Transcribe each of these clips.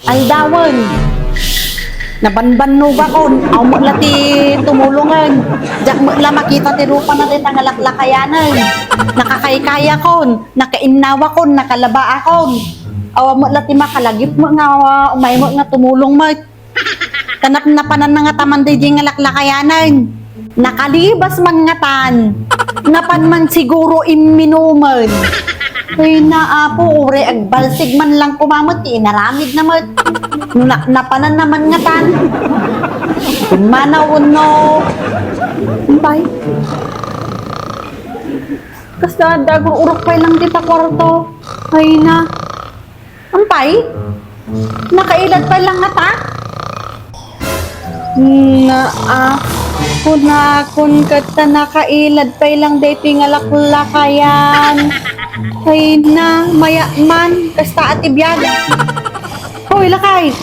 Aldawan. Nabanbanog ako. Aw mo lati tumulungan. Diyak mo la makita ti rupa na ti tangalaklakayanan. Nakakaykaya kon. Nakainawa kon. Nakalaba akon. Aw mo lati makalagip mo nga umay mo nga tumulong mo. Kanap na panan nga taman di nga laklakayanan. Nakalibas man nga tan. Napan man siguro iminuman. Uy naapo, ure agbalsig man lang kumamot, inaramid naman. Napanan naman nga tan. Manawon no. Bay. Kasi dagong urok pa lang dita kwarto. Ay na. Ampay? Nakailad pa lang nga ta? Kun kata nakailad pa lang dito nga laklakayan. Ay na, maya man, kasta atibiyag. Hoy, lakay!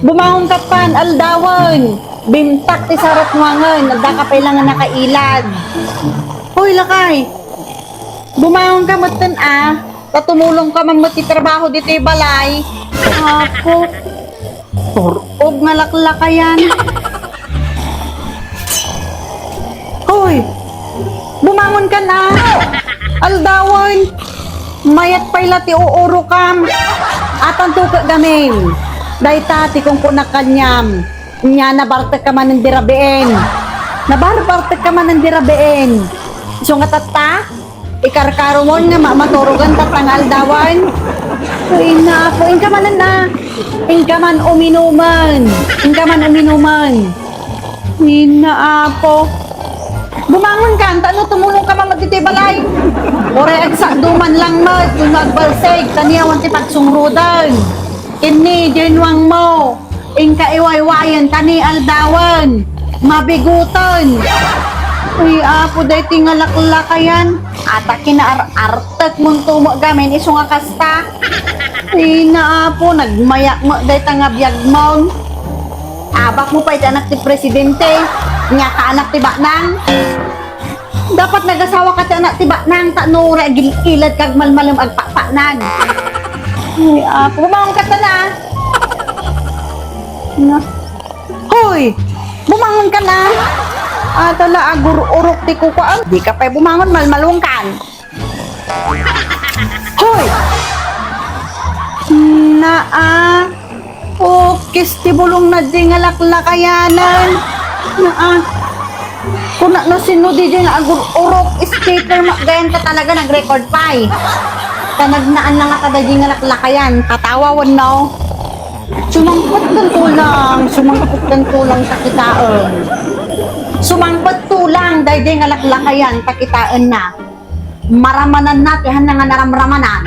Bumangon ka pan, aldawan! Bimtak ti sarap wangan, nagdaka pa lang nga nakailad. Hoy, lakay! Bumangon ka matan tatumulong ka man matitrabaho dito yung balay. Ako, turog nga laklakayan. Hoy! Bumangon ka na! Aldawan! Mayat pa'y lati uuro kam! Atang tuka gamin! Dahi tati kung kunakanyam! Nya nabartek ka man ng dirabeen! Nabartek ka man ng dirabeen! So nga tata? Ikarkarumon nga maturugan tatang aldawan! Uy na ako! Inka man na! Inka man uminuman! Inka man uminuman! Uy na ako! Bumangon ka, ano tumulong ka man magtitibalay. Ore agsa duman lang mo, kung magbalsig, taniyawan ti pagsungrudan. Kini, dinwang mo, ingka iwaywayan, tani aldawan, mabigutan. Uy, apo, dahi tingalaklakayan. Ata kinaartek mong tumo gamin, iso nga kasta. Uy, na apo, nagmayak mo, dahi tangabiyag mo. Abak mo pa iti anak ti presidente. Nga ka anak ti baknang. Dapat nagasawa ka ti anak ti baknang. Tanura gililad kag malmalam agpakpaknag. Ay, bumangon ka ta na. Hoy! Bumangon ka na. Tala agur-urok ti kukaan. Di ka pa'y bumangon malmalong kan. Hoy! Kis ti bulong na di nga laklakayanan. Kung no sino di nga agur-urok skater gayan ka talaga nag-record pa Tanagnaan na nga kada di nga laklakayan. Tatawawan no. Sumangkot kan tulang takitaan. Sumangkot tulang dahil di nga laklakayan takitaan na. Maramanan natin na nga naramramanan.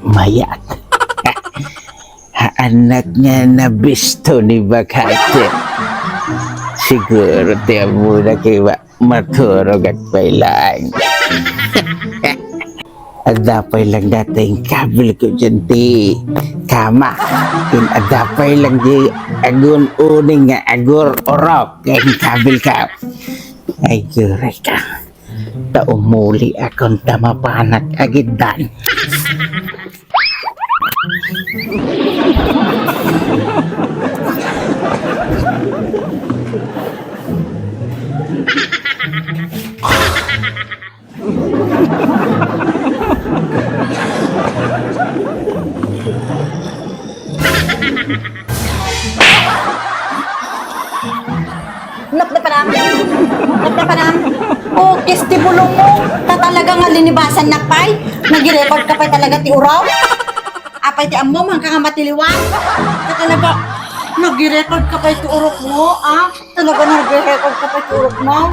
Mayat. Anak nga na bisto ni Bakate. Siguro tiya muna kayo maturog at pailang. Adapay lang dating kabil ko dyan ti kama. Adapay lang di agun uning nga agur orok. Kaya kabil ka. Ay gure ka. Taumuli akong tamapanak agidan. Nagpapanam. Kis ti bulong mo. Talaga nga linibasan na pay. Nag-record ka pa'y talaga ti uraw. Apay ti ammo, hanggang nga matiliwan. Talaga, nag-record ka pa'y ti urok mo, Talaga nag-record ka pa'y ti urok mo,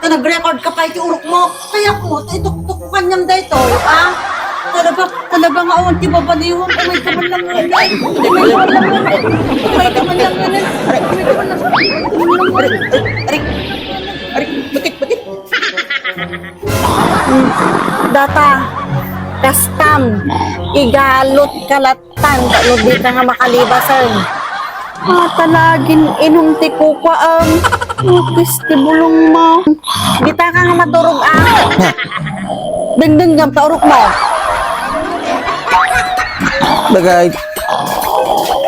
Nag-record ka pa'y ti urok mo. Kaya po, ituktok ko kanyang dito, Talaga nga awan ti babaliwan. Umay ka man lang ngayon. Umay ka man lang ngayon. Bakit? Data, kastam, igalot kalatan, no di ka nga makalibasan. Talagin inumti ko ka Kristi bulong mo. Gita ka nga maturog Dingding gam taurok mo. Bagay.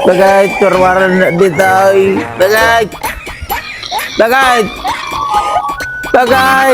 Bagay, turwaran na ditay. Bagay. Bagay. Bagay.